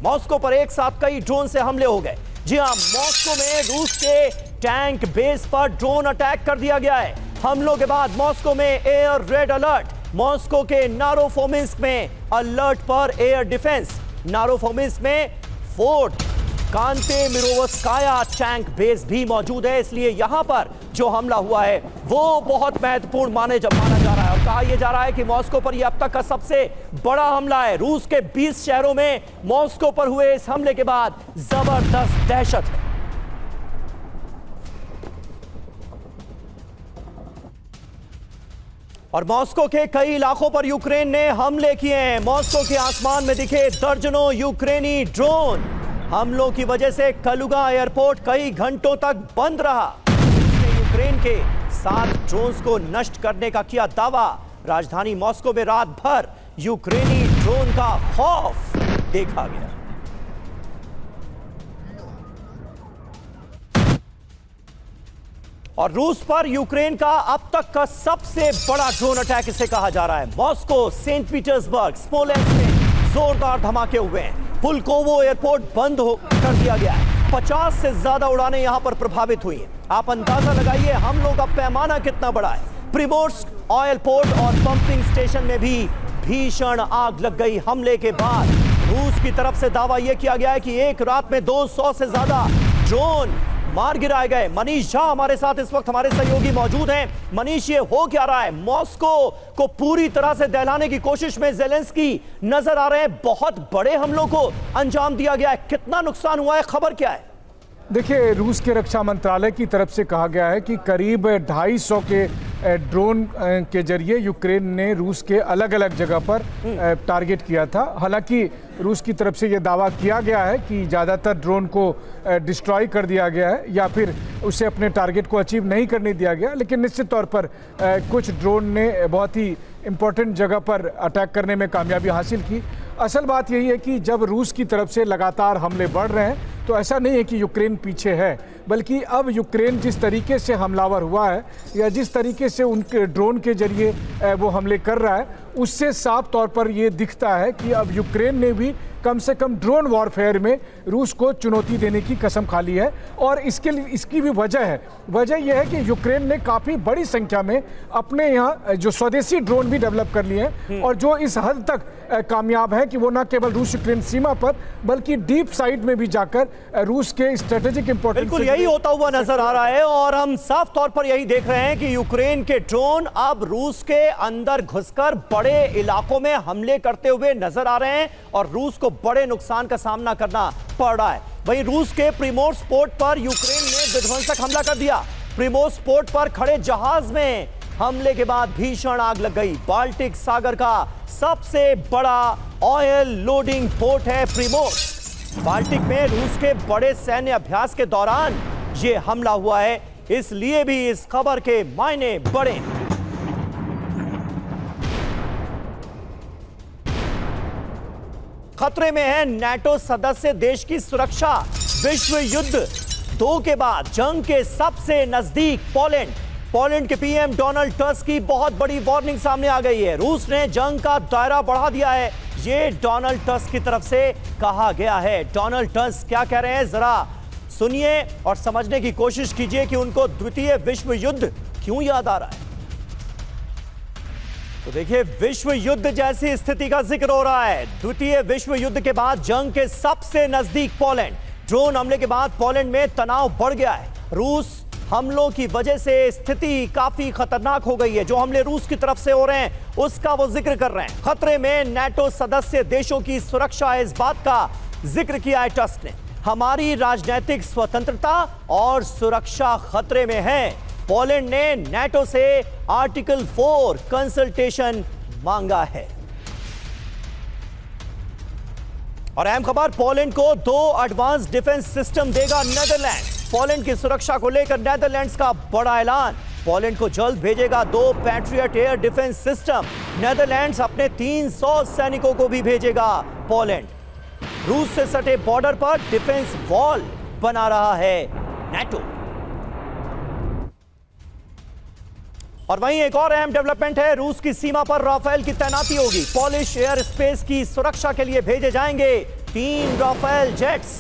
Moscow पर एक साथ कई ड्रोन से हमले हो गए। जी हां, मॉस्को में रूस के टैंक बेस पर ड्रोन अटैक कर दिया गया है। हमलों के बाद मॉस्को में एयर रेड अलर्ट। मॉस्को के नारोफोमिस्क में अलर्ट पर एयर डिफेंस। नारोफोमिस्क में फोर्ट कांतेमिरोवस्काया टैंक बेस भी मौजूद है, इसलिए यहां पर जो हमला हुआ है वो बहुत महत्वपूर्ण माना जा रहा है और कहा यह जा रहा है कि मॉस्को पर यह अब तक का सबसे बड़ा हमला है। रूस के 20 शहरों में मॉस्को पर हुए इस हमले के बाद जबरदस्त दहशत है। और मॉस्को के कई इलाकों पर यूक्रेन ने हमले किए हैं। मॉस्को के आसमान में दिखे दर्जनों यूक्रेनी ड्रोन। हमलों की वजह से कलुगा एयरपोर्ट कई घंटों तक बंद रहा। उसने यूक्रेन के 7 ड्रोन्स को नष्ट करने का किया दावा। राजधानी मॉस्को में रात भर यूक्रेनी ड्रोन का खौफ देखा गया। और रूस पर यूक्रेन का अब तक का सबसे बड़ा ड्रोन अटैक इसे कहा जा रहा है। मॉस्को, सेंट पीटर्सबर्ग, स्मोलेंस्क में जोरदार धमाके हुए हैं। पुलकोवो एयरपोर्ट बंद कर दिया गया है। 50 से ज्यादा उड़ानें यहां पर प्रभावित हुई हैं। आप अंदाजा लगाइए हमलों का पैमाना कितना बड़ा है। प्रिमोर्स्क ऑयल पोर्ट और पंपिंग स्टेशन में भी भीषण आग लग गई। हमले के बाद रूस की तरफ से दावा यह किया गया है कि एक रात में 200 से ज्यादा ड्रोन मार गिराए गए। मनीष झा हमारे साथ इस वक्त हमारे सहयोगी मौजूद हैं। मनीष, ये हो क्या रहा है? मॉस्को को पूरी तरह से दहलाने की कोशिश में ज़ेलेंस्की नजर आ रहे हैं। बहुत बड़े हमलों को अंजाम दिया गया है। कितना नुकसान हुआ है, खबर क्या है? देखिए, रूस के रक्षा मंत्रालय की तरफ से कहा गया है कि करीब 250 के ड्रोन के जरिए यूक्रेन ने रूस के अलग अलग जगह पर टारगेट किया था। हालांकि रूस की तरफ से यह दावा किया गया है कि ज़्यादातर ड्रोन को डिस्ट्रॉय कर दिया गया है या फिर उसे अपने टारगेट को अचीव नहीं करने दिया गया, लेकिन निश्चित तौर पर कुछ ड्रोन ने बहुत ही इम्पोर्टेंट जगह पर अटैक करने में कामयाबी हासिल की। असल बात यही है कि जब रूस की तरफ से लगातार हमले बढ़ रहे हैं तो ऐसा नहीं है कि यूक्रेन पीछे है, बल्कि अब यूक्रेन जिस तरीके से हमलावर हुआ है या जिस तरीके से उनके ड्रोन के जरिए वो हमले कर रहा है, उससे साफ तौर पर ये दिखता है कि अब यूक्रेन ने भी कम से कम ड्रोन वॉरफेयर में रूस को चुनौती देने की कसम खा ली है। और इसकी भी वजह है। वजह यह है कि यूक्रेन ने काफ़ी बड़ी संख्या में अपने यहाँ जो स्वदेशी ड्रोन भी डेवलप कर लिए हैं और जो इस हद तक कामयाब है कि वो न केवल रूस यूक्रेन सीमा पर बल्कि डीप साइड में भी जाकर रूस के स्ट्रेटेजिक इंपॉर्टेंस बिल्कुल यही होता हुआ नजर आ रहा है। और हम साफ तौर पर यही देख रहे हैं कि यूक्रेन के ड्रोन अब रूस के अंदर घुसकर बड़े इलाकों में हमले करते हुए नजर आ रहे हैं और रूस को बड़े नुकसान का सामना करना पड़ रहा है। वहीं रूस के प्रिमोर्स्क पोर्ट पर यूक्रेन ने विध्वंसक हमला कर दिया। प्रिमोर्स्क पोर्ट पर खड़े जहाज में हमले के बाद भीषण आग लग गई। बाल्टिक सागर का सबसे बड़ा ऑयल लोडिंग पोर्ट है प्रिमोर्स्क। बाल्टिक में रूस के बड़े सैन्य अभ्यास के दौरान यह हमला हुआ है, इसलिए भी इस खबर के मायने बड़े हैं। खतरे में है नाटो सदस्य देश की सुरक्षा। विश्व युद्ध 2 के बाद जंग के सबसे नजदीक पोलैंड के पीएम डोनाल्ड टस्क की बहुत बड़ी वार्निंग सामने आ गई है। रूस ने जंग का दायरा बढ़ा दिया है, ये डोनाल्ड टस्क की तरफ से कहा गया है। डोनाल्ड टस्क क्या कह रहे हैं, जरा सुनिए और समझने की कोशिश कीजिए कि उनको द्वितीय विश्व युद्ध क्यों याद आ रहा है। तो देखिए, विश्व युद्ध जैसी स्थिति का जिक्र हो रहा है। द्वितीय विश्व युद्ध के बाद जंग के सबसे नजदीक पोलैंड। ड्रोन हमले के बाद पोलैंड में तनाव बढ़ गया है। रूस हमलों की वजह से स्थिति काफी खतरनाक हो गई है। जो हमले रूस की तरफ से हो रहे हैं उसका वो जिक्र कर रहे हैं। खतरे में नाटो सदस्य देशों की सुरक्षा, इस बात का जिक्र किया है टस्क ने। हमारी राजनीतिक स्वतंत्रता और सुरक्षा खतरे में है। पोलैंड ने नाटो से आर्टिकल 4 कंसल्टेशन मांगा है। और अहम खबर, पोलैंड को 2 एडवांस डिफेंस सिस्टम देगा नेदरलैंड। पोलैंड की सुरक्षा को लेकर नेदरलैंड्स का बड़ा ऐलान। पोलैंड को जल्द भेजेगा 2 patriot air defence system. Netherlands अपने 300 सैनिकों को भी भेजेगा पोलैंड। रूस से सटे बॉर्डर पर डिफेंस वॉल बना रहा है नाटो। और वहीं एक और अहम डेवलपमेंट है, रूस की सीमा पर राफेल की तैनाती होगी। पोलिश एयर स्पेस की सुरक्षा के लिए भेजे जाएंगे 3 राफेल जेट्स।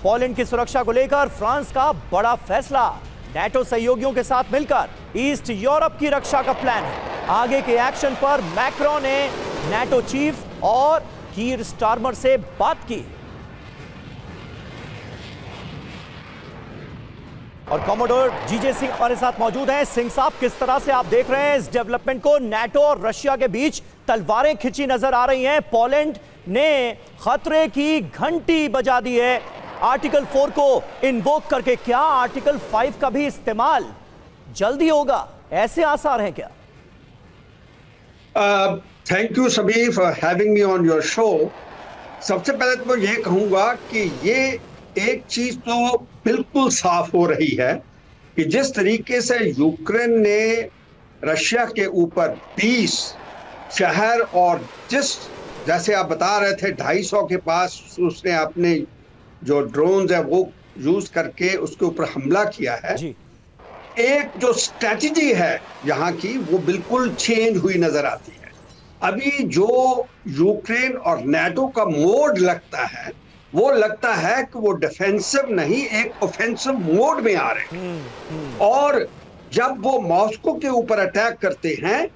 पोलैंड की सुरक्षा को लेकर फ्रांस का बड़ा फैसला। नाटो सहयोगियों के साथ मिलकर ईस्ट यूरोप की रक्षा का प्लान है। आगे के एक्शन पर मैक्रोन ने नाटो चीफ और कीर स्टारमर से बात की। और कमोडोर जीजे सिंह हमारे साथ मौजूद हैं। सिंह साहब, किस तरह से आप देख रहे हैं इस डेवलपमेंट को? नाटो और रशिया के बीच तलवारें खिंची नजर आ रही हैं। पोलैंड ने खतरे की घंटी बजा दी है आर्टिकल 4 को इन्वोक करके। क्या आर्टिकल 5 का भी इस्तेमाल जल्दी होगा? ऐसे आसार हैं क्या? Thank you Sameer for having me on your show. सबसे पहले तो मैं ये कहूंगा कि ये एक चीज तो बिल्कुल साफ हो रही है कि जिस तरीके से यूक्रेन ने रशिया के ऊपर 20 शहर और जैसे आप बता रहे थे 250 के पास उसने अपने जो ड्रोन्स है वो यूज करके उसके ऊपर हमला किया है जी। एक जो स्ट्रेटजी है यहाँ की वो बिल्कुल चेंज हुई नजर आती है। अभी जो यूक्रेन और नाटो का मोड लगता है वो लगता है कि वो डिफेंसिव नहीं एक ऑफेंसिव मोड में आ रहे हैं। और जब वो मॉस्को के ऊपर अटैक करते हैं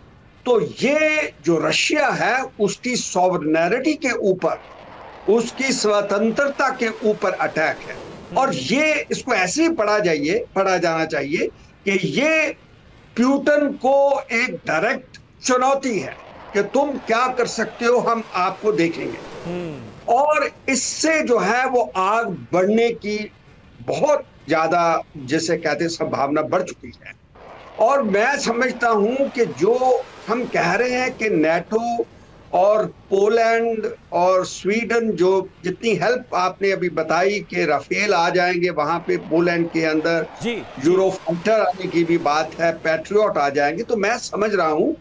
तो ये जो रशिया है उसकी सॉवरेनिटी के ऊपर, उसकी स्वतंत्रता के ऊपर अटैक है। और ये इसको ऐसे ही पढ़ा जाना चाहिए कि ये प्यूटन को एक डायरेक्ट चुनौती है कि तुम क्या कर सकते हो, हम आपको देखेंगे। और इससे जो है वो आग बढ़ने की बहुत ज्यादा जिसे कहते हैं संभावना बढ़ चुकी है। और मैं समझता हूं कि जो हम कह रहे हैं कि नाटो और पोलैंड और स्वीडन, जो जितनी हेल्प आपने अभी बताई कि राफेल आ जाएंगे वहां पे पोलैंड के अंदर, यूरोफाइटर आने की भी बात है, पैट्रियट आ जाएंगे, तो मैं समझ रहा हूं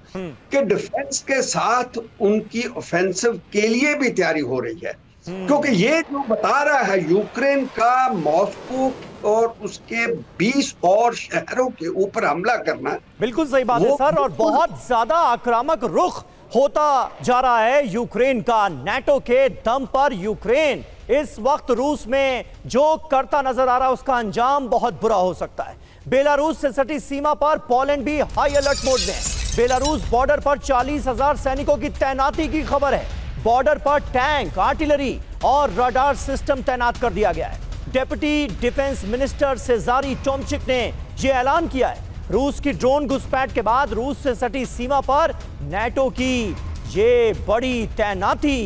कि डिफेंस के साथ उनकी ऑफेंसिव के लिए भी तैयारी हो रही है। क्योंकि ये जो बता रहा है यूक्रेन का मॉस्को और उसके 20 और शहरों के ऊपर हमला करना, बिल्कुल सही बात है सर। और बहुत ज्यादा आक्रामक रुख होता जा रहा है यूक्रेन का। नाटो के दम पर यूक्रेन इस वक्त रूस में जो करता नजर आ रहा है उसका अंजाम बहुत बुरा हो सकता है। बेलारूस से सटी सीमा पर पोलैंड भी हाई अलर्ट मोड में। बेलारूस बॉर्डर पर 40,000 सैनिकों की तैनाती की खबर है। बॉर्डर पर टैंक, आर्टिलरी और रडार सिस्टम तैनात कर दिया गया है। डेप्यूटी डिफेंस मिनिस्टर सेजारी टोमचिक ने यह ऐलान किया है। रूस की ड्रोन घुसपैठ के बाद रूस से सटी सीमा पर नाटो की ये बड़ी तैनाती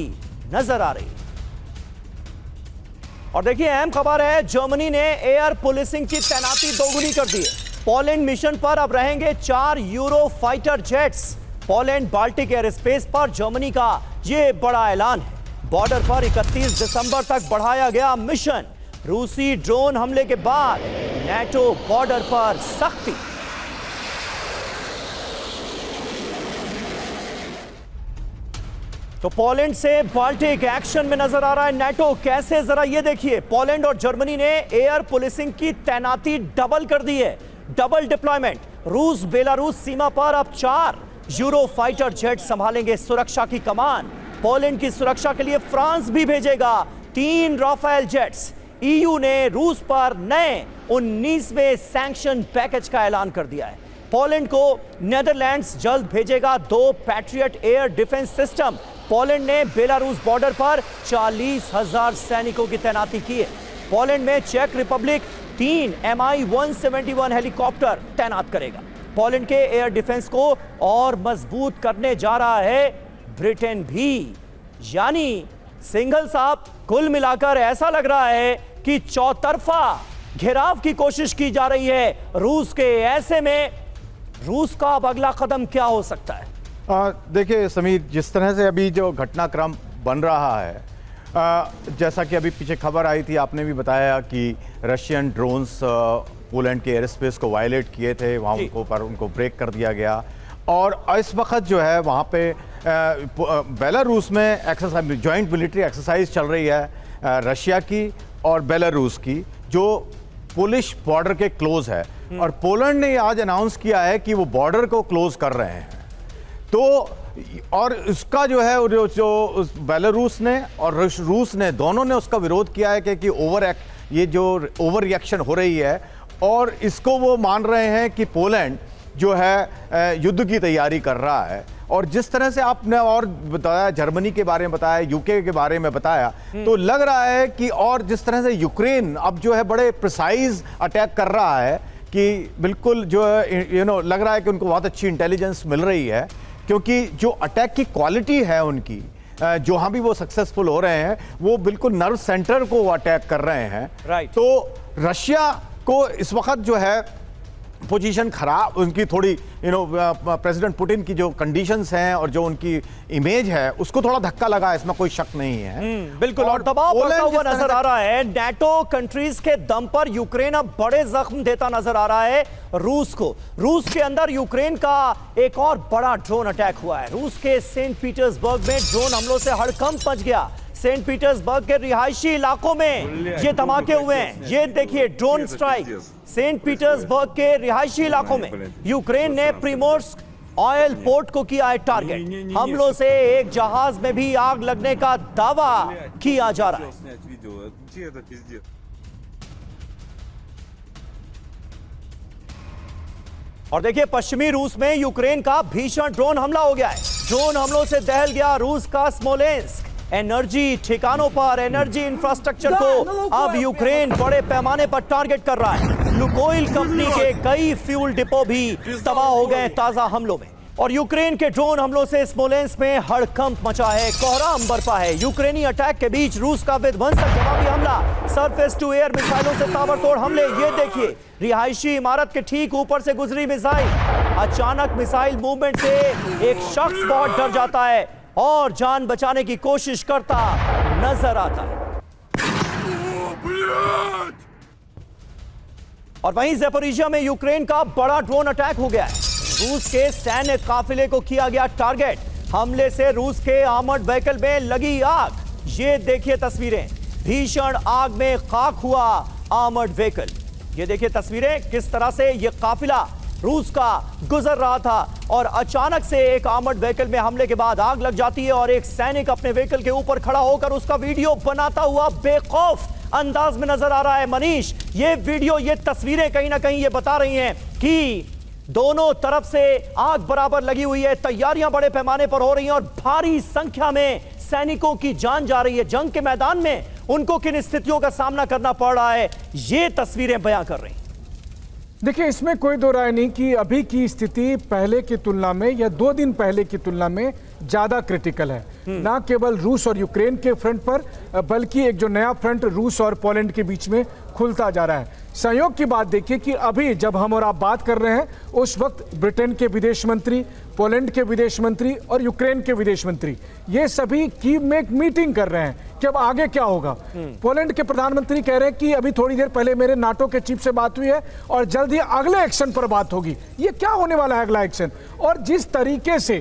नजर आ रही। और देखिए अहम खबर है, जर्मनी ने एयर पुलिसिंग की तैनाती दोगुनी कर दी है। पोलैंड मिशन पर अब रहेंगे 4 euro fighter jets. Poland Baltic air space पर जर्मनी का यह बड़ा ऐलान है। बॉर्डर पर 31 दिसंबर तक बढ़ाया गया मिशन। रूसी ड्रोन हमले के बाद नाटो बॉर्डर पर सख्ती। तो पोलैंड से बाल्टिक एक्शन में नजर आ रहा है नाटो। कैसे, जरा ये देखिए। पोलैंड और जर्मनी ने एयर पुलिसिंग की तैनाती डबल कर दी है। Double deployment. रूस बेलारूस सीमा पर अब 4 यूरो फाइटर जेट संभालेंगे सुरक्षा की कमान। पोलैंड की सुरक्षा के लिए फ्रांस भी भेजेगा 3 राफेल जेट्स। ईयू ने रूस पर नए 19वें सैंक्शन पैकेज का ऐलान कर दिया है। पोलैंड को नेदरलैंड्स जल्द भेजेगा 2 patriot air defence system. Poland ने बेलारूस बॉर्डर पर 40,000 सैनिकों की तैनाती की है। पोलैंड में चेक रिपब्लिक 3 Mi-171 हेलीकॉप्टर तैनात करेगा। पोलैंड के एयर डिफेंस को और मजबूत करने जा रहा है ब्रिटेन भी। यानी सिंघल साहब, कुल मिलाकर ऐसा लग रहा है कि चौतरफा घेराव की कोशिश की जा रही है रूस के। ऐसे में रूस का अब अगला कदम क्या हो सकता है? देखिए समीर, जिस तरह से अभी जो घटनाक्रम बन रहा है, जैसा कि अभी पीछे खबर आई थी, आपने भी बताया कि रशियन ड्रोन्स पोलैंड के एयर स्पेस को वायलेट किए थे, वहाँ उनको ब्रेक कर दिया गया। और इस वक्त जो है वहाँ पे बेलारूस में एक्सरसाइज, जॉइंट मिलिट्री एक्सरसाइज चल रही है रशिया की और बेलारूस की, जो पोलिश बॉर्डर के क्लोज है। और पोलैंड ने आज अनाउंस किया है कि वो बॉर्डर को क्लोज कर रहे हैं। तो और उसका जो है जो बेलारूस ने और रूस ने दोनों ने उसका विरोध किया है कि ये जो ओवर रिएक्शन हो रही है, और इसको वो मान रहे हैं कि पोलैंड जो है युद्ध की तैयारी कर रहा है। और जिस तरह से आपने और बताया, जर्मनी के बारे में बताया, यूके के बारे में बताया, तो लग रहा है कि और जिस तरह से यूक्रेन अब जो है बड़े प्रिसाइज अटैक कर रहा है कि बिल्कुल जो है लग रहा है कि उनको बहुत अच्छी इंटेलिजेंस मिल रही है, क्योंकि जो अटैक की क्वालिटी है उनकी, जहाँ भी वो सक्सेसफुल हो रहे हैं वो बिल्कुल नर्व सेंटर को वो अटैक कर रहे हैं। तो रशिया को इस वक्त जो है पोजीशन खराब, उनकी थोड़ी प्रेसिडेंट पुतिन की जो कंडीशंस हैं और जो उनकी इमेज है उसको थोड़ा धक्का लगा, इसमें कोई शक नहीं है। बिल्कुल, और दबाव बढ़ता हुआ नजर आ रहा है नेटो कंट्रीज के दम पर। यूक्रेन अब बड़े जख्म देता नजर आ रहा है रूस को। रूस के अंदर यूक्रेन का एक और बड़ा ड्रोन अटैक हुआ है। रूस के सेंट पीटर्सबर्ग में ड्रोन हमलों से हड़कंप मच गया। सेंट पीटर्सबर्ग के रिहायशी इलाकों में ये धमाके हुए हैं। ये देखिए ड्रोन स्ट्राइक सेंट पीटर्सबर्ग के रिहायशी इलाकों में। यूक्रेन ने प्रिमोर्स्क ऑयल पोर्ट को किया है टारगेट। हमलों से एक जहाज में भी आग लगने का दावा किया जा रहा है। और देखिए पश्चिमी रूस में यूक्रेन का भीषण ड्रोन हमला हो गया है। ड्रोन हमलों से दहल गया रूस का स्मोलेंस्क। एनर्जी ठिकानों पर, एनर्जी इंफ्रास्ट्रक्चर को अब यूक्रेन बड़े पैमाने पर टारगेट कर रहा है। लुकोइल कंपनी के कई फ्यूल डिपो भी तबाह हो गए ताजा हमलों में। और यूक्रेन के ड्रोन हमलों से स्मोलेंस्क में हड़कंप मचा है, कोहराम बरपा है। यूक्रेनी अटैक के बीच रूस का विध्वंसक जवाबी हमला, सरफेस टू एयर मिसाइलों से ताबड़तोड़ हमले। ये देखिए रिहायशी इमारत के ठीक ऊपर से गुजरी मिसाइल। अचानक मिसाइल मूवमेंट से एक शख्स बहुत डर जाता है और जान बचाने की कोशिश करता नजर आता है। और वहीं ज़पोरिजिया में यूक्रेन का बड़ा ड्रोन अटैक हो गया है। रूस के सैन्य काफिले को किया गया टारगेट। हमले से रूस के आर्मर्ड व्हीकल में लगी आग। ये देखिए तस्वीरें, भीषण आग में खाक हुआ आर्मर्ड व्हीकल। ये देखिए तस्वीरें, किस तरह से ये काफिला रूस का गुजर रहा था और अचानक से एक आर्मर्ड व्हीकल में हमले के बाद आग लग जाती है और एक सैनिक अपने व्हीकल के ऊपर खड़ा होकर उसका वीडियो बनाता हुआ बेखौफ अंदाज में नजर आ रहा है। मनीष, ये वीडियो, ये तस्वीरें कहीं ना कहीं ये बता रही हैं कि दोनों तरफ से आग बराबर लगी हुई है, तैयारियां बड़े पैमाने पर हो रही हैं और भारी संख्या में सैनिकों की जान जा रही है। जंग के मैदान में उनको किन स्थितियों का सामना करना पड़ रहा है, ये तस्वीरें बयां कर रही हैं। देखिए, इसमें कोई दो राय नहीं कि अभी की स्थिति पहले की तुलना में या 2 दिन पहले की तुलना में ज्यादा क्रिटिकल है। ना केवल रूस और यूक्रेन के फ्रंट पर, बल्कि एक जो नया फ्रंट रूस और पोलैंड के बीच में खुलता जा रहा है। संयोग की बात देखिए कि अभी जब हम और आप बात कर रहे हैं उस वक्त ब्रिटेन के विदेश मंत्री, पोलैंड के विदेश मंत्री और यूक्रेन के विदेश मंत्री ये सभी कीव में एक मीटिंग कर रहे हैं कि अब आगे क्या होगा। पोलैंड के प्रधानमंत्री कह रहे हैं कि अभी थोड़ी देर पहले मेरे नाटो के चीफ से बात हुई है और जल्द ही अगले एक्शन पर बात होगी। ये क्या होने वाला है अगला एक्शन? और जिस तरीके से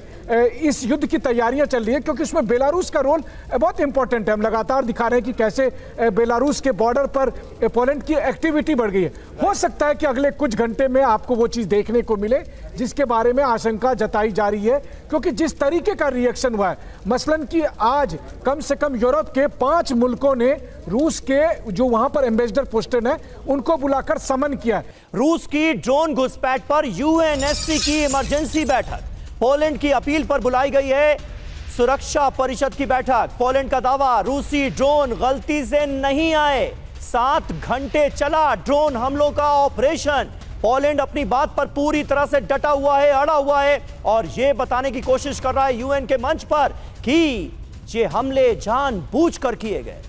इस युद्ध की तैयारियां चल रही है, क्योंकि उसमें बेलारूस का रोल बहुत इंपॉर्टेंट है। हम लगातार दिखा रहे हैं कि कैसे बेलारूस के बॉर्डर पर पोलैंड की एक्टिविटी बढ़ गई है। हो सकता है कि अगले कुछ घंटे में आपको वो चीज देखने को मिले जिसके बारे में आशंका जताई जा रही है, क्योंकि जिस तरीके का रिएक्शन हुआ है, मसलन कि आज कम से कम यूरोप के 5 मुल्कों ने रूस के जो वहां पर एम्बेसडर पोस्टेड है उनको बुलाकर समन किया है। रूस की ड्रोन घुसपैठ पर यूएनएससी की इमरजेंसी बैठक, पोलैंड की अपील पर बुलाई गई है सुरक्षा परिषद की बैठक। पोलैंड का दावा, रूसी ड्रोन गलती से नहीं आए। 7 घंटे चला ड्रोन हमलों का ऑपरेशन। पोलैंड अपनी बात पर पूरी तरह से डटा हुआ है, अड़ा हुआ है और यह बताने की कोशिश कर रहा है यूएन के मंच पर कि ये हमले जानबूझकर किए गए।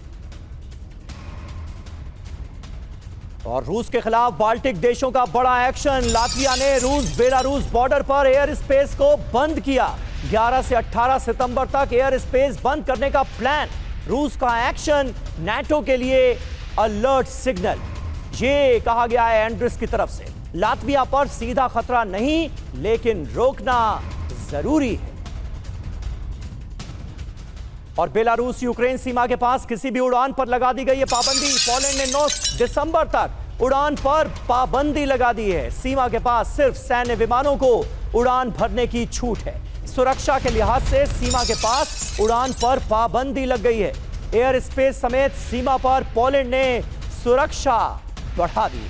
और रूस के खिलाफ बाल्टिक देशों का बड़ा एक्शन। लातविया ने रूस बेलारूस बॉर्डर पर एयर स्पेस को बंद किया। 11 से 18 सितंबर तक एयर स्पेस बंद करने का प्लान। रूस का एक्शन नाटो के लिए अलर्ट सिग्नल, ये कहा गया है एंड्रिस की तरफ से। लातविया पर सीधा खतरा नहीं, लेकिन रोकना जरूरी है। और बेलारूस यूक्रेन सीमा के पास किसी भी उड़ान पर लगा दी गई है पाबंदी। पोलैंड ने 9 दिसंबर तक उड़ान पर पाबंदी लगा दी है। सीमा के पास सिर्फ सैन्य विमानों को उड़ान भरने की छूट है। सुरक्षा के लिहाज से सीमा के पास उड़ान पर पाबंदी लग गई है। एयर स्पेस समेत सीमा पर पोलैंड ने सुरक्षा बढ़ा दी।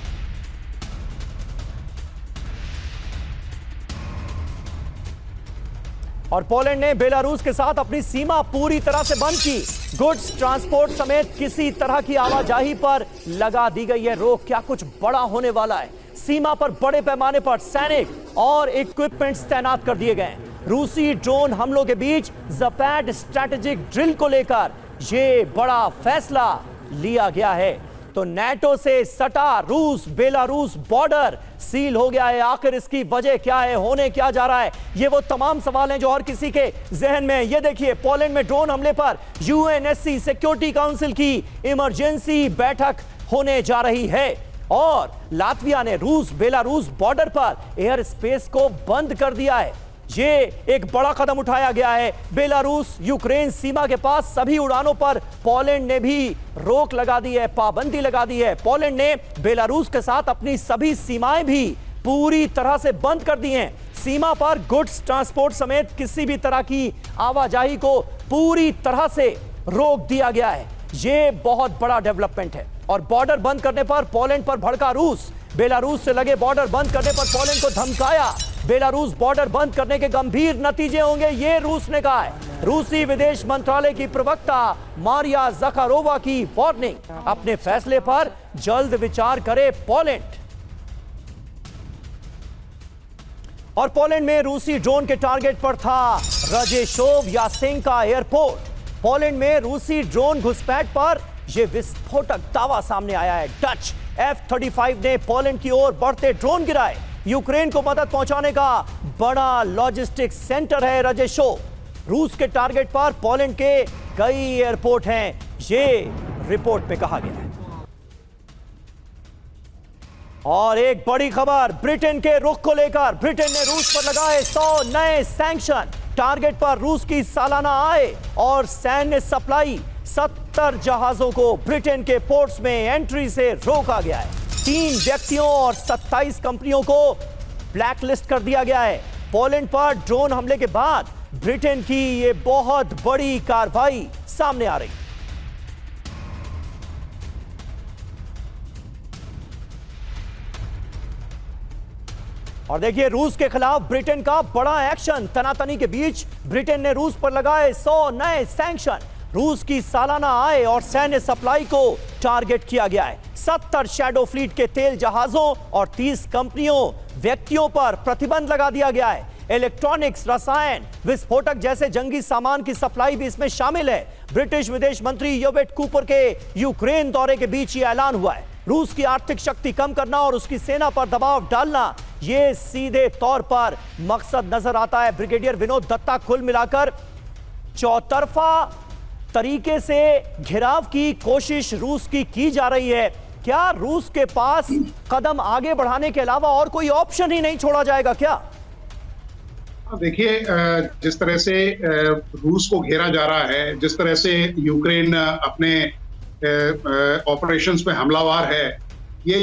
और पोलैंड ने बेलारूस के साथ अपनी सीमा पूरी तरह से बंद की। गुड्स ट्रांसपोर्ट समेत किसी तरह की आवाजाही पर लगा दी गई है रोक। क्या कुछ बड़ा होने वाला है? सीमा पर बड़े पैमाने पर सैनिक और इक्विपमेंट्स तैनात कर दिए गए। रूसी ड्रोन हमलों के बीच ज़पैड स्ट्रैटेजिक ड्रिल को लेकर यह बड़ा फैसला लिया गया है। तो नेटो से सटा रूस बेलारूस बॉर्डर सील हो गया है। आखिर इसकी वजह क्या है? होने क्या जा रहा है? ये वो तमाम सवाल हैं जो हर किसी के जहन में। ये देखिए, पोलैंड में ड्रोन हमले पर यूएनएससी सिक्योरिटी काउंसिल की इमरजेंसी बैठक होने जा रही है। और लातविया ने रूस बेलारूस बॉर्डर पर एयर स्पेस को बंद कर दिया है। ये एक बड़ा कदम उठाया गया है। बेलारूस यूक्रेन सीमा के पास सभी उड़ानों पर पोलैंड ने भी रोक लगा दी है, पाबंदी लगा दी है। पोलैंड ने बेलारूस के साथ अपनी सभी सीमाएं भी पूरी तरह से बंद कर दी हैं। सीमा पर गुड्स ट्रांसपोर्ट समेत किसी भी तरह की आवाजाही को पूरी तरह से रोक दिया गया है। ये बहुत बड़ा डेवलपमेंट है। और बॉर्डर बंद करने पर पोलैंड पर भड़का रूस। बेलारूस से लगे बॉर्डर बंद करने पर पोलैंड को धमकाया। बेलारूस बॉर्डर बंद करने के गंभीर नतीजे होंगे, ये रूस ने कहा है। रूसी विदेश मंत्रालय की प्रवक्ता मारिया ज़खारोवा की वार्निंग। अपने फैसले पर जल्द विचार करे पोलैंड। और पोलैंड में रूसी ड्रोन के टारगेट पर था रजेशोव यासेंका एयरपोर्ट। पोलैंड में रूसी ड्रोन घुसपैठ पर यह विस्फोटक दावा सामने आया है। डच F-35 ने पोलैंड की ओर बढ़ते ड्रोन गिराए। यूक्रेन को मदद पहुंचाने का बड़ा लॉजिस्टिक्स सेंटर है रजेशोव। रूस के टारगेट पर पोलैंड के कई एयरपोर्ट हैं, ये रिपोर्ट में कहा गया है। और एक बड़ी खबर ब्रिटेन के रुख को लेकर। ब्रिटेन ने रूस पर लगाए 100 नए सैंक्शन। टारगेट पर रूस की सालाना आय और सैन्य सप्लाई। 70 जहाजों को ब्रिटेन के पोर्ट्स में एंट्री से रोका गया है। 3 व्यक्तियों और 27 कंपनियों को ब्लैकलिस्ट कर दिया गया है। पोलैंड पर ड्रोन हमले के बाद ब्रिटेन की यह बहुत बड़ी कार्रवाई सामने आ रही। और देखिए, रूस के खिलाफ ब्रिटेन का बड़ा एक्शन। तनातनी के बीच ब्रिटेन ने रूस पर लगाए 100 नए सैंक्शन। रूस की सालाना आय और सैन्य सप्लाई को टारगेट किया गया है। 70 शैडो फ्लीट के तेल जहाजों और 30 कंपनियों व्यक्तियों पर प्रतिबंध लगा दिया गया है। इलेक्ट्रॉनिक्स, रसायन, विस्फोटक जैसे जंगी सामान की सप्लाई भी इसमें शामिल है। ब्रिटिश विदेश मंत्री योवेट कूपर के यूक्रेन दौरे के बीच ये ऐलान हुआ है। रूस की आर्थिक शक्ति कम करना और उसकी सेना पर दबाव डालना, यह सीधे तौर पर मकसद नजर आता है। ब्रिगेडियर विनोद दत्ता, कुल मिलाकर चौतरफा तरीके से घिराव की कोशिश रूस की जा रही है। क्या रूस के पास कदम आगे बढ़ाने के अलावा और कोई ऑप्शन ही नहीं छोड़ा जाएगा क्या? देखिए, जिस तरह से रूस को घेरा जा रहा है, जिस तरह से यूक्रेन अपने ऑपरेशंस में हमलावर है, ये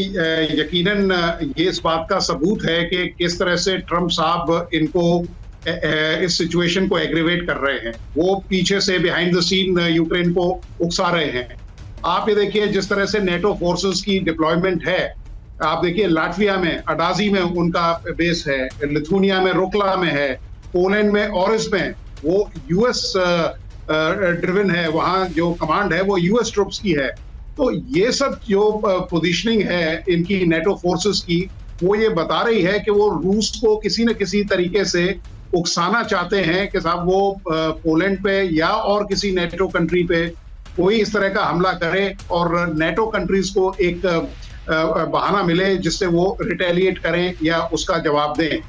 यकीनन ये इस बात का सबूत है कि किस तरह से ट्रंप साहब इनको इस सिचुएशन को एग्रीवेट कर रहे हैं। वो पीछे से बिहाइंड द सीन यूक्रेन को उकसा रहे हैं। आप ये देखिए, जिस तरह से नेटो फोर्सेस की डिप्लॉयमेंट है, आप देखिए लाटविया में अडाजी में उनका बेस है, लिथुनिया में रोकला में है, पोलैंड में ऑरिस में वो यूएस ड्रिवन है, वहाँ जो कमांड है वो यूएस ट्रुप्स की है। तो ये सब जो पोजीशनिंग है इनकी नेटो फोर्सेस की, वो ये बता रही है कि वो रूस को किसी न किसी तरीके से उकसाना चाहते हैं कि साहब वो पोलैंड पे या और किसी नेटो कंट्री पे कोई इस तरह का हमला करे और नेटो कंट्रीज को एक बहाना मिले जिससे वो रिटेलिएट करें या उसका जवाब दें।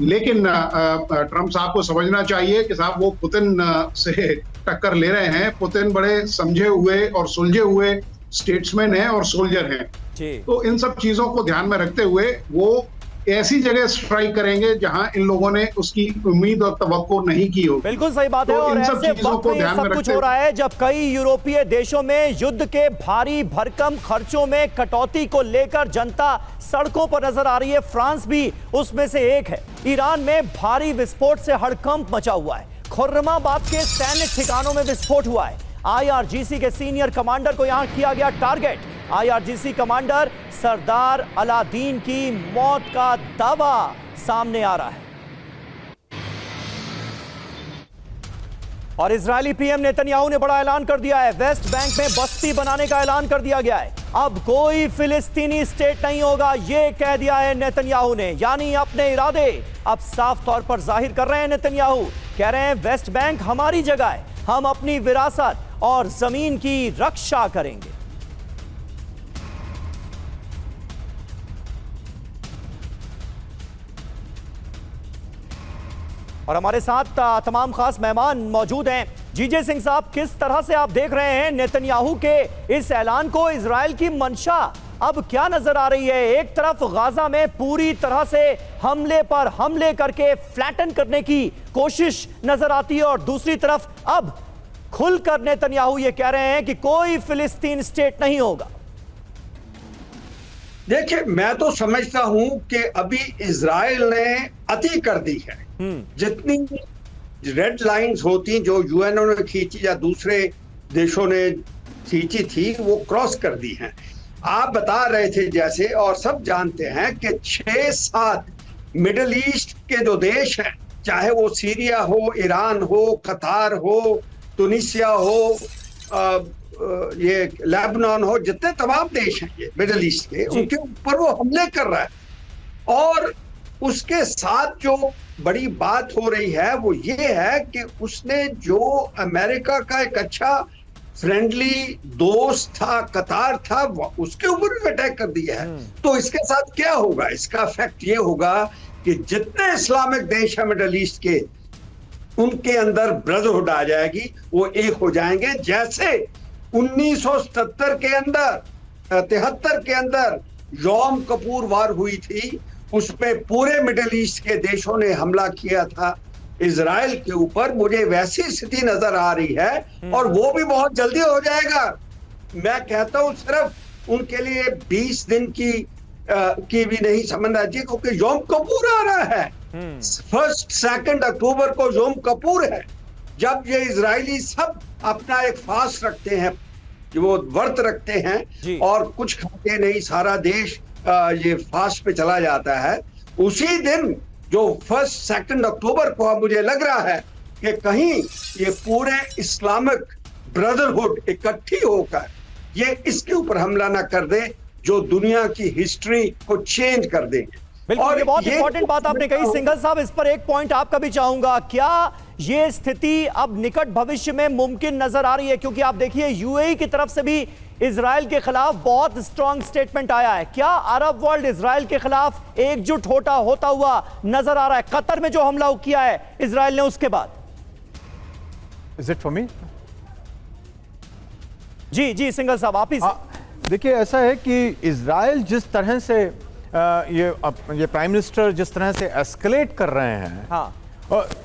लेकिन ट्रंप साहब को समझना चाहिए कि साहब वो पुतिन से टक्कर ले रहे हैं। पुतिन बड़े समझे हुए और सुलझे हुए स्टेट्समैन हैं और सोल्जर हैं। तो इन सब चीजों को ध्यान में रखते हुए वो ऐसी जगह स्ट्राइक करेंगे जहां इन लोगों ने उसकी उम्मीद और तवक्को नहीं की हो। बिल्कुल सही बात है। तो और इन सब ऐसे चीजों वक्त को में ये ध्यान में सब कुछ रखते हो रहा है जब कई यूरोपीय देशों में युद्ध के भारी भरकम खर्चों में कटौती को लेकर जनता सड़कों पर नजर आ रही है। फ्रांस भी उसमें से एक है। ईरान में भारी विस्फोट से हड़कंप मचा हुआ है। खुर्रमाबाद के सैन्य ठिकानों में विस्फोट हुआ है। आईआरजीसी के सीनियर कमांडर को यहां किया गया टारगेट। आईआरजीसी कमांडर सरदार अलादीन की मौत का दावा सामने आ रहा है। और इजरायली पीएम नेतन्याहू ने बड़ा ऐलान कर दिया है। वेस्ट बैंक में बस्ती बनाने का ऐलान कर दिया गया है। अब कोई फिलिस्तीनी स्टेट नहीं होगा, यह कह दिया है नेतन्याहू ने। यानी अपने इरादे अब साफ तौर पर जाहिर कर रहे हैं नेतन्याहू। कह रहे हैं वेस्ट बैंक हमारी जगह है, हम अपनी विरासत और जमीन की रक्षा करेंगे। और हमारे साथ तमाम खास मेहमान मौजूद हैं। जीजे सिंह साहब, किस तरह से आप देख रहे हैं नेतन्याहू के इस ऐलान को? इजराइल की मंशा अब क्या नजर आ रही है? एक तरफ गाजा में पूरी तरह से हमले पर हमले करके फ्लैटन करने की कोशिश नजर आती है और दूसरी तरफ अब खुलकर नेतन्याहू ये कह रहे हैं कि कोई फिलिस्तीन स्टेट नहीं होगा। देखिए, मैं तो समझता हूं कि अभी इजराइल ने अति कर दी है। जितनी रेड लाइंस होती जो यूएनओ ने खींची या दूसरे देशों ने खींची थी, वो क्रॉस कर दी हैं। आप बता रहे थे जैसे, और सब जानते हैं कि 6-7 मिडिल ईस्ट के जो देश हैं, चाहे वो सीरिया हो, ईरान हो, कतार हो, तुनिसिया हो, ये लेबनान हो, जितने तमाम देश हैं ये मिडिल ईस्ट के, उनके ऊपर वो हमले कर रहा है। और उसके साथ जो बड़ी बात हो रही है वो ये है कि उसने जो अमेरिका का एक अच्छा फ्रेंडली दोस्त था, कतार था, उसके ऊपर भी अटैक कर दिया है। तो इसके साथ क्या होगा? इसका इफेक्ट ये होगा कि जितने इस्लामिक देश है मिडिल ईस्ट के, उनके अंदर ब्रदरहुड आ जाएगी, वो एक हो जाएंगे। जैसे 1977 के अंदर, 73 के अंदर यौम कपूर वार हुई थी, उसमें पूरे मिडिल ईस्ट के देशों ने हमला किया था इजराइल के ऊपर। मुझे वैसी स्थिति नजर आ रही है और वो भी बहुत जल्दी हो जाएगा। मैं कहता हूं सिर्फ उनके लिए 20 दिन की भी नहीं समझना चाहिए, क्योंकि यौम कपूर आ रहा है। 1-2 अक्टूबर को यौम कपूर है, जब ये इजरायली सब अपना एक फास्ट रखते हैं, वो व्रत रखते हैं और कुछ खाते नहीं, सारा देश ये फास्ट पे चला जाता है। उसी दिन जो 1-2 अक्टूबर को मुझे लग रहा है कि कहीं ये पूरे इस्लामिक ब्रदरहुड इकट्ठी होकर ये इसके ऊपर हमला ना कर दे जो दुनिया की हिस्ट्री को चेंज कर देंगे। बिल्कुल, ये बहुत इंपॉर्टेंट बात आपने कही सिंघल साहब। इस पर एक पॉइंट आपका भी चाहूंगा। क्या ये स्थिति अब निकट भविष्य में मुमकिन नजर आ रही है? क्योंकि आप देखिए यूएई की तरफ से भी इजराइल के खिलाफ बहुत स्ट्रांग स्टेटमेंट आया है। क्या अरब वर्ल्ड इजराइल के खिलाफ एकजुट होता हुआ नजर आ रहा है? कतर में जो हमला किया है इजराइल ने उसके बाद। Is it for me? जी सिंघल साहब, आप ही। देखिए, ऐसा है कि इजराइल जिस तरह से ये प्राइम मिनिस्टर जिस तरह से एस्केलेट कर रहे हैं, हाँ,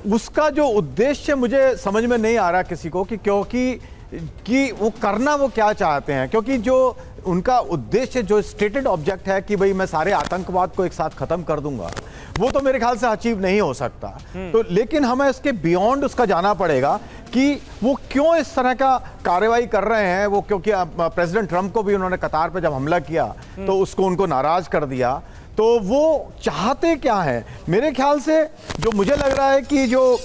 उसका जो उद्देश्य मुझे समझ में नहीं आ रहा किसी को कि वो करना वो क्या चाहते हैं। क्योंकि जो उनका उद्देश्य, जो स्टेटेड ऑब्जेक्ट है कि भाई मैं सारे आतंकवाद को एक साथ खत्म कर दूंगा, वो तो मेरे ख्याल से अचीव नहीं हो सकता। तो लेकिन हमें इसके बियॉन्ड उसका जाना पड़ेगा कि वो क्यों इस तरह का कार्रवाई कर रहे हैं। वो क्योंकि प्रेसिडेंट ट्रंप को भी उन्होंने कतार पे जब हमला किया तो उसको उनको नाराज कर दिया। तो वो चाहते क्या है? मेरे ख्याल से जो मुझे लग रहा है कि जो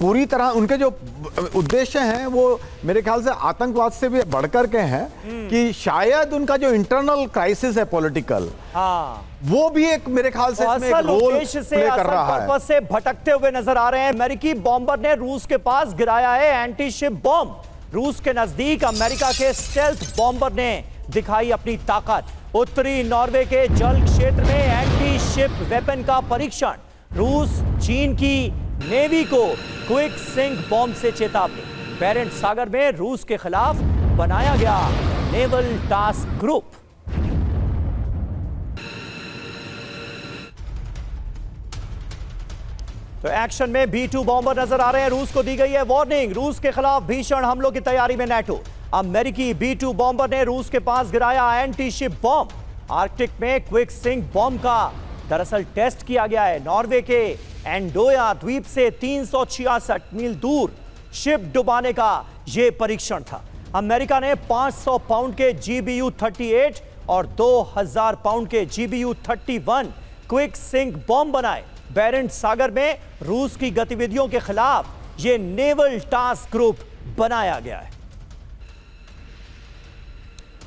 पूरी तरह उनके जो उद्देश्य हैं वो मेरे ख्याल से आतंकवाद से भी बढ़कर के हैं कि शायद उनका जो इंटरनल क्राइसिस है पॉलिटिकल, वो भी एक मेरे ख्याल से इसमें एक रोल प्ले कर रहा है। से भटकते हुए नजर आ रहे हैं। अमेरिकी बॉम्बर ने रूस के पास गिराया है एंटी शिप बॉम्ब। रूस के नजदीक अमेरिका के स्टेल्थ बॉम्बर ने दिखाई अपनी ताकत। उत्तरी नॉर्वे के जल क्षेत्र में एंटी शिप वेपन का परीक्षण। रूस चीन की नेवी को क्विक सिंक बॉम्ब से चेतावनी। बैरेंट सागर में रूस के खिलाफ बनाया गया नेवल टास्क ग्रुप। तो एक्शन में B-2 बॉम्बर नजर आ रहे हैं। रूस को दी गई है वार्निंग, रूस के खिलाफ भीषण हमलों की तैयारी में नेटो। अमेरिकी B-2 बॉम्बर ने रूस के पास गिराया एंटी शिप बॉम्ब। आर्कटिक में क्विक सिंक बॉम्ब का दरअसल टेस्ट किया गया है। नॉर्वे के एंडोया द्वीप से 366 मील दूर शिप डुबाने का यह परीक्षण था। अमेरिका ने 500 पाउंड के GBU-38 और 2000 पाउंड के GBU-31 क्विक सिंक बॉम्ब बनाए। बेरेंट सागर में रूस की गतिविधियों के खिलाफ यह नेवल टास्क ग्रुप बनाया गया है।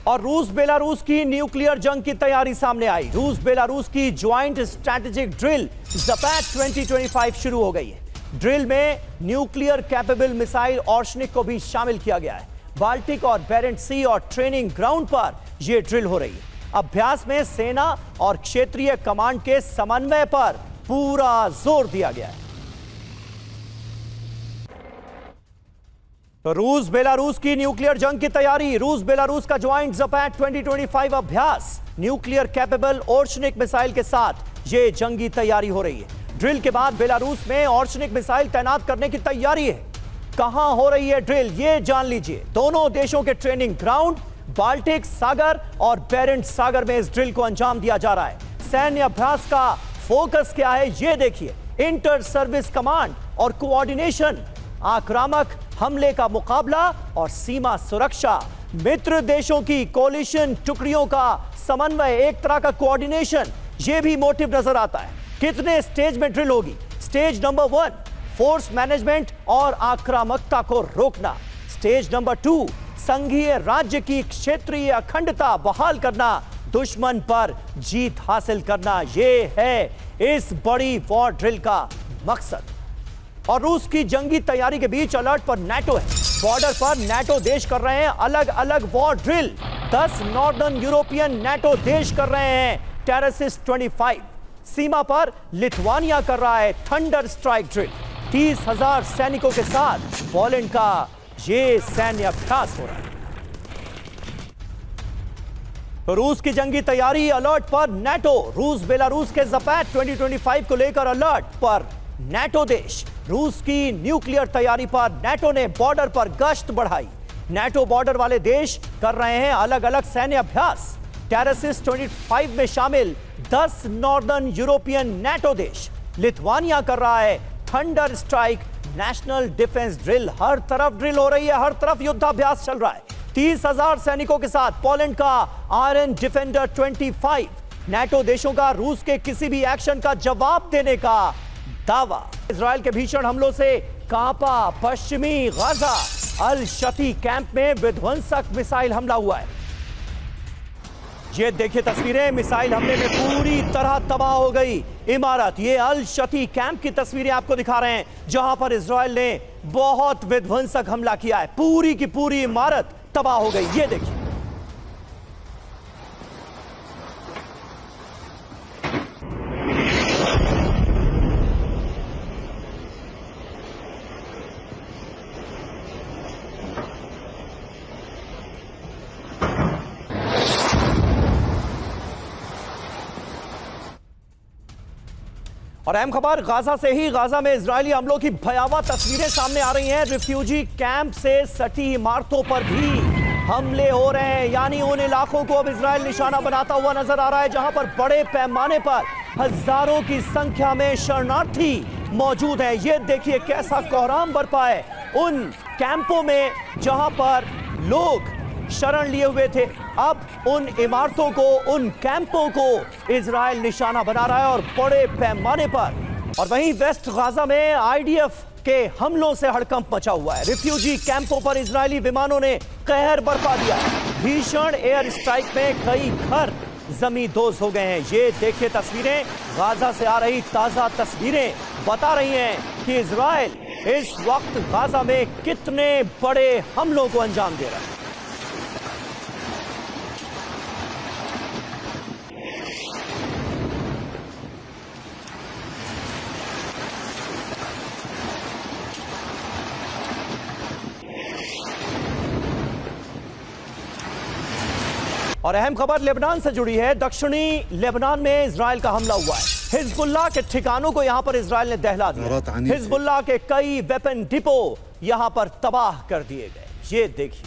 और रूस बेलारूस की न्यूक्लियर जंग की तैयारी सामने आई। रूस बेलारूस की ज्वाइंट स्ट्रैटेजिक ड्रिल ज़पैड 2025 शुरू हो गई है। ड्रिल में न्यूक्लियर कैपेबल मिसाइल ऑर्शनिक को भी शामिल किया गया है। बाल्टिक और बेरेंट सी और ट्रेनिंग ग्राउंड पर यह ड्रिल हो रही है। अभ्यास में सेना और क्षेत्रीय कमांड के समन्वय पर पूरा जोर दिया गया है। तो रूस बेलारूस की न्यूक्लियर जंग की तैयारी। रूस बेलारूस का ज्वाइंट ज़पैड 2025 अभ्यास न्यूक्लियर कैपेबल ऑर्शनिक मिसाइल के साथ यह जंगी तैयारी हो रही है। ड्रिल के बाद बेलारूस में ऑर्शनिक मिसाइल तैनात करने की तैयारी है। कहां हो रही है ड्रिल, यह जान लीजिए। दोनों देशों के ट्रेनिंग ग्राउंड बाल्टिक सागर और बेरेंट सागर में इस ड्रिल को अंजाम दिया जा रहा है। सैन्य अभ्यास का फोकस क्या है, यह देखिए। इंटर सर्विस कमांड और कोऑर्डिनेशन, आक्रामक हमले का मुकाबला और सीमा सुरक्षा। मित्र देशों की कोलिशन टुकड़ियों का समन्वय, एक तरह का कोऑर्डिनेशन, यह भी मोटिव नजर आता है। कितने स्टेज में ड्रिल होगी? स्टेज नंबर 1 फोर्स मैनेजमेंट और आक्रामकता को रोकना। स्टेज नंबर 2 संघीय राज्य की क्षेत्रीय अखंडता बहाल करना, दुश्मन पर जीत हासिल करना। यह है इस बड़ी वॉर ड्रिल का मकसद। और रूस की जंगी तैयारी के बीच अलर्ट पर नेटो है। बॉर्डर पर नेटो देश कर रहे हैं अलग अलग war drill. 10 northern European NATO देश कर रहे हैं टेरेसिस 25। सीमा पर लिथुआनिया कर रहा है थंडर स्ट्राइक ड्रिल। 30,000 सैनिकों के साथ पोलैंड का यह सैन्य अभ्यास हो रहा है। तो रूस की जंगी तैयारी अलर्ट पर नेटो। रूस बेलारूस के ज़पैड 2025 को लेकर अलर्ट पर नेटो देश। रूस की न्यूक्लियर तैयारी पर नेटो ने बॉर्डर पर गश्त बढ़ाई। नेटो बॉर्डर वाले देश कर रहे हैं अलग अलग सैन्य अभ्यास। टेरेसिस 25 में शामिल 10 नॉर्दर्न यूरोपियन नेटो देश। लिथुआनिया कर रहा है thunder strike national defence drill. हर तरफ ड्रिल हो रही है, हर तरफ युद्धाभ्यास चल रहा है। 30,000 सैनिकों के साथ पोलैंड का आयरन डिफेंडर 25। नेटो देशों का रूस के किसी भी एक्शन का जवाब देने का दावा। इजराइल के भीषण हमलों से कांपा पश्चिमी गाजा। अल शती कैंप में विध्वंसक मिसाइल हमला हुआ है। ये देखिए तस्वीरें, मिसाइल हमले में पूरी तरह तबाह हो गई इमारत। ये अल शती कैंप की तस्वीरें आपको दिखा रहे हैं, जहां पर इजराइल ने बहुत विध्वंसक हमला किया है। पूरी की पूरी इमारत तबाह हो गई। ये देखिए, और अहम खबर गाजा से ही। गाजा में इजरायली हमलों की भयावह तस्वीरें सामने आ रही हैं। रिफ्यूजी कैंप से सटी इमारतों पर भी हमले हो रहे हैं। यानी उन इलाकों को अब इजरायल निशाना बनाता हुआ नजर आ रहा है जहां पर बड़े पैमाने पर हजारों की संख्या में शरणार्थी मौजूद हैं। ये देखिए कैसा कोहराम बरपा है उन कैंपों में जहां पर लोग शरण लिए हुए थे। अब उन इमारतों को, उन कैंपों को इजरायल निशाना बना रहा है और बड़े पैमाने पर। और वहीं वेस्ट गाजा में आईडीएफ के हमलों से हड़कंप मचा हुआ है। रिफ्यूजी कैंपों पर इजरायली विमानों ने कहर बरपा दिया। भीषण एयर स्ट्राइक में कई घर जमींदोज हो गए हैं। ये देखिए तस्वीरें, गाजा से आ रही ताजा तस्वीरें बता रही हैं कि इजरायल इस वक्त गाजा में कितने बड़े हमलों को अंजाम दे रहा है। और अहम खबर लेबनान से जुड़ी है। दक्षिणी लेबनान में इजरायल का हमला हुआ है। हिजबुल्लाह के ठिकानों को यहां पर इजराइल ने दहला दिया। हिजबुल्लाह के कई वेपन डिपो यहां पर तबाह कर दिए गए। ये देखिए,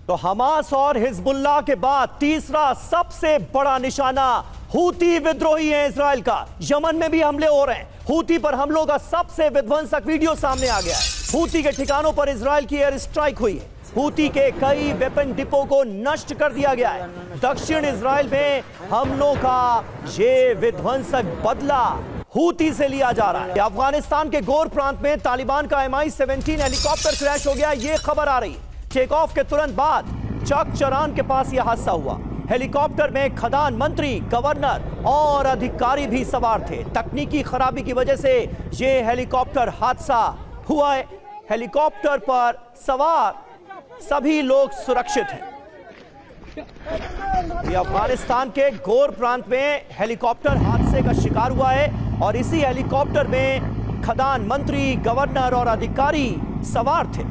तो हमास और हिजबुल्लाह के बाद तीसरा सबसे बड़ा निशाना हूती विद्रोही है इजराइल का। यमन में भी हमले हो रहे हैं। हूती पर हमलों का सबसे विध्वंसक वीडियो सामने आ गया है। हूती के ठिकानों पर इजराइल की एयर स्ट्राइक हुई है। हूती के कई वेपन डिपो को नष्ट कर दिया गया है। दक्षिण इजराइल में हमलों का ये विध्वंसक बदला हूती से लिया जा रहा है। अफगानिस्तान के गोर प्रांत में तालिबान का MI-17 हेलीकॉप्टर क्रैश हो गया, ये खबर आ रही है। टेक ऑफ के तुरंत बाद चक चरान के पास यह हादसा हुआ। हेलीकॉप्टर में खदान मंत्री, गवर्नर और अधिकारी भी सवार थे। तकनीकी खराबी की वजह से यह हेलीकॉप्टर हादसा हुआ है। हेलीकॉप्टर पर सवार सभी लोग सुरक्षित हैं। ये अफगानिस्तान के गोर प्रांत में हेलीकॉप्टर हादसे का शिकार हुआ है और इसी हेलीकॉप्टर में खदान मंत्री, गवर्नर और अधिकारी सवार थे।